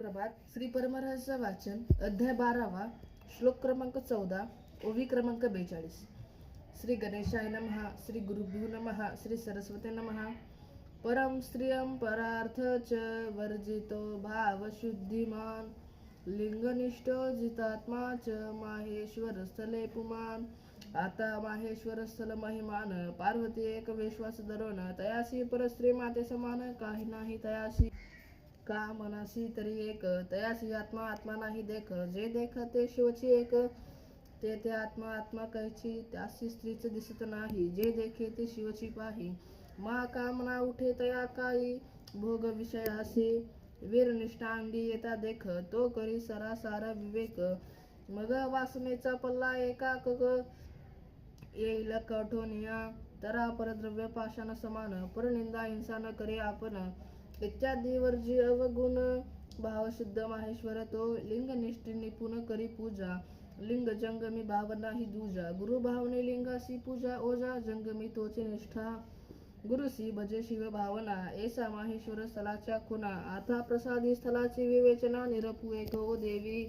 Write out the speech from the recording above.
सुप्रभात. श्री परमरहस्य वाचन अध्याय 12वा श्लोक क्रमांक 14 ओवी क्रमांक 42. श्री गणेशाय नमः. श्री गुरुभ्यो नमः. श्री सरस्वती नमः. परम स्त्रियं परार्थ च वर्जितो भावशुद्धिमान लिंगनिष्ठो जितात्मा च माहेश्वर स्थले पुमान. आता माहेश्वर स्थल महिमान पार्वती एक विश्वास धरून तयासी परस्त्री माते समान काही नाही तयासी का मनासी तरी एक तयासी आत्मा आत्मा नाही देख जे देख ते शिवची एक ते आत्मा आत्मा कैची त्यासी स्त्रीच दिसत नाही जे देखे ते शिवची पाही मा कामना उठे तया काही भोग विषयासी वीर निष्ठांगी येता देख तो करी सरासार विवेक मग वासनेचा पल्ला एका येईल कठोनिया तरा परद्रव्य पाषाण समान परनिंदा हिंसा न करे आपण इत्यादी वर्जी अवगुण भाव शुद्ध माहेश्वर तो लिंग निष्ठी निपुण करी पूजा लिंग जंगमी भाव नाही दूजा गुरु भावने लिंगासी पूजा ओजा जंगमी तोचे निष्ठा गुरुसी भजे शिव भावना ऐसा माहेश्वर स्थलाच्या खुना आता प्रसादी स्थलाची विवेचना निरपू एक हो देवी.